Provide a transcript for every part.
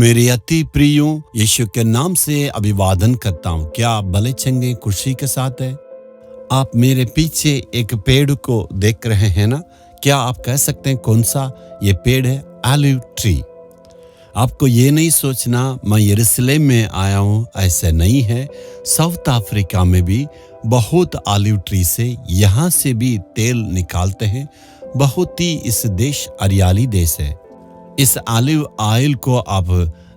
मेरे अति प्रियों, यीशु के नाम से अभिवादन करता हूँ। क्या आप भले चंगे खुशी के साथ है? आप मेरे पीछे एक पेड़ को देख रहे हैं ना? क्या आप कह सकते हैं कौन सा ये पेड़ है? Olive tree. आपको ये नहीं सोचना मैं यरूशलेम में आया हूँ, ऐसा नहीं है। साउथ अफ्रीका में भी बहुत ऑलिव ट्री से यहाँ से भी तेल निकालते हैं। बहुत ही इस देश हरियाली देश है। इस ऑलिव ऑयल को आप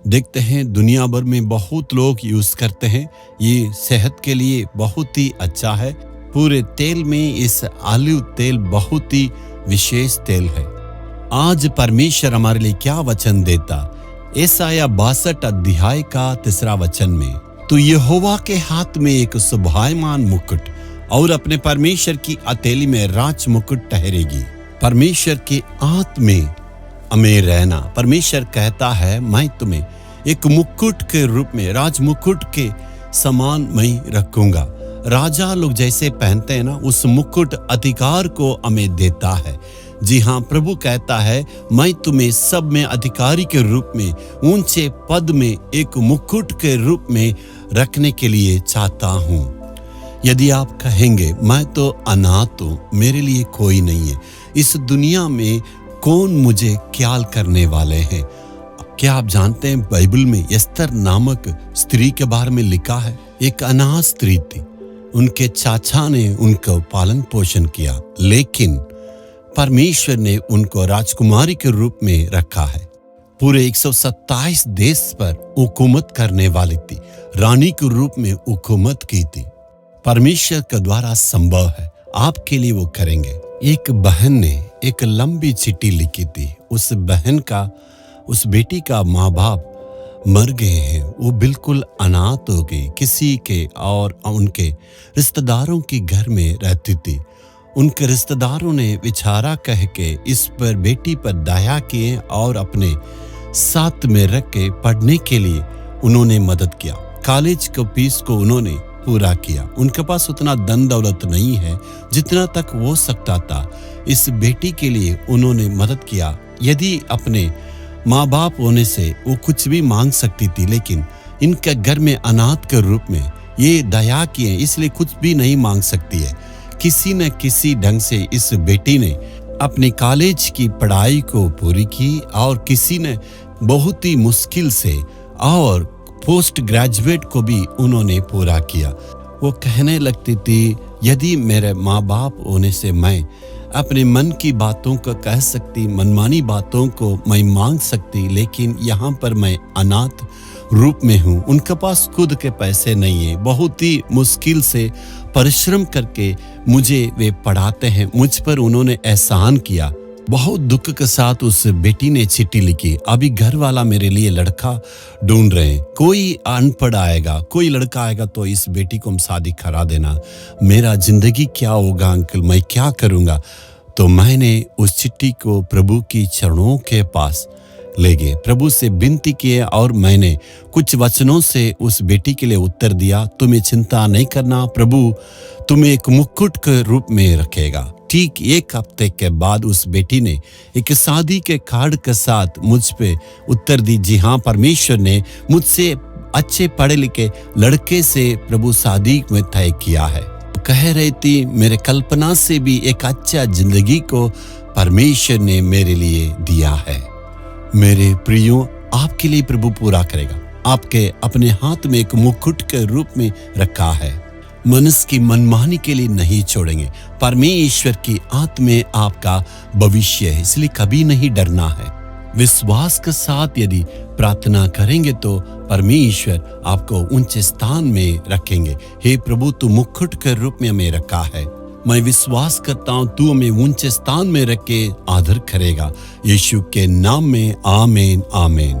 देखते हैं दुनिया भर में बहुत लोग यूज करते हैं। ये सेहत के लिए बहुत ही अच्छा है। पूरे तेल में इस ऑलिव तेल बहुत ही विशेष तेल है। आज परमेश्वर हमारे लिए क्या वचन देता? यशायाह 62 अध्याय का 3 वचन में, तो यहोवा के हाथ में एक शोभायमान मुकुट और अपने परमेश्वर की हथेली में राज मुकुट ठहरेगी। परमेश्वर के हाथ में हमें रहना। परमेश्वर कहता है मैं तुम्हें एक मुकुट के रूप में, राज मुकुट के समान मैं रखूंगा। राजा लोग जैसे पहनते हैं ना, उस मुकुट अधिकार को हमें देता है। जी हाँ, प्रभु कहता है मैं तुम्हें सब में अधिकारी के रूप में, ऊंचे पद में एक मुकुट के रूप में रखने के लिए चाहता हूँ। यदि आप कहेंगे मैं तो अनाथ हूँ, मेरे लिए कोई नहीं है, इस दुनिया में कौन मुझे ख्याल करने वाले हैं? क्या आप जानते हैं बाइबल में एस्तर नामक स्त्री के बारे में लिखा है? एक अनाथ स्त्री थी। उनके चाचा ने उनको पालन पोषण किया, लेकिन परमेश्वर ने उनको राजकुमारी के रूप में रखा है। पूरे 127 देश पर हुकूमत करने वाली थी, रानी के रूप में हुकूमत की थी। परमेश्वर के द्वारा संभव है, आपके लिए वो करेंगे। एक बहन ने एक लंबी चिट्ठी लिखी थी। उस बेटी का माँ बाप मर गए हैं, वो बिल्कुल अनाथ हो गई, किसी के और उनके रिश्तेदारों के घर में रहती थी। उनके रिश्तेदारों ने विचारा कह के इस पर बेटी पर दया किए और अपने साथ में रख के पढ़ने के लिए उन्होंने मदद किया। कॉलेज के फीस को उन्होंने पूरा किया। उनके पास उतना धन दौलत नहीं है जितना तक हो सकता था। इस बेटी के लिए उन्होंने मदद किया। यदि अपने माँ बाप होने से वो कुछ भी मांग सकती थी, लेकिन इनके घर में अनाथ के रूप में ये दया किए, इसलिए कुछ भी नहीं मांग सकती है। किसी न किसी ढंग से इस बेटी ने अपनी कॉलेज की पढ़ाई को पूरी की और किसी ने बहुत ही मुश्किल से और पोस्ट ग्रेजुएट को भी उन्होंने पूरा किया। वो कहने लगती थी यदि मेरे माँ बाप होने से मैं अपने मन की बातों को कह सकती, मनमानी बातों को मैं मांग सकती, लेकिन यहाँ पर मैं अनाथ रूप में हूँ। उनके पास खुद के पैसे नहीं है, बहुत ही मुश्किल से परिश्रम करके मुझे वे पढ़ाते हैं। मुझ पर उन्होंने एहसान किया। बहुत दुख के साथ उस बेटी ने चिट्ठी लिखी, अभी घर वाला मेरे लिए लड़का ढूंढ रहे हैं, कोई अनपढ़ आएगा, कोई लड़का आएगा तो इस बेटी को हम शादी करा देना। मेरा जिंदगी क्या होगा अंकल, मैं क्या करूँगा? तो मैंने उस चिट्ठी को प्रभु की चरणों के पास ले गए, प्रभु से विनती किए और मैंने कुछ वचनों से उस बेटी के लिए उत्तर दिया, तुम्हें चिंता नहीं करना, प्रभु तुम्हें एक मुकुट के रूप में रखेगा। ठीक 1 हफ्ते के बाद उस बेटी ने एक शादी के कार्ड के साथ मुझ पे उत्तर दी, जी हाँ, परमेश्वर ने मुझसे अच्छे पढ़े लिखे लड़के से प्रभु शादी में तय किया है। कह रही थी मेरे कल्पना से भी एक अच्छा जिंदगी को परमेश्वर ने मेरे लिए दिया है। मेरे प्रियो, आपके लिए प्रभु पूरा करेगा। आपके अपने हाथ में एक मुकुट के रूप में रखा है। मनुष्य की मनमानी के लिए नहीं छोड़ेंगे। परमेश्वर की हाथ में आपका भविष्य है, इसलिए कभी नहीं डरना है। विश्वास के साथ यदि प्रार्थना करेंगे तो परमेश्वर आपको ऊंचे स्थान में रखेंगे। हे प्रभु, तू मुकुट के रूप में हमें रखा है। मैं विश्वास करता हूँ तू हमें ऊंचे स्थान में रख के आदर करेगा। यीशु के नाम में आमीन आमीन।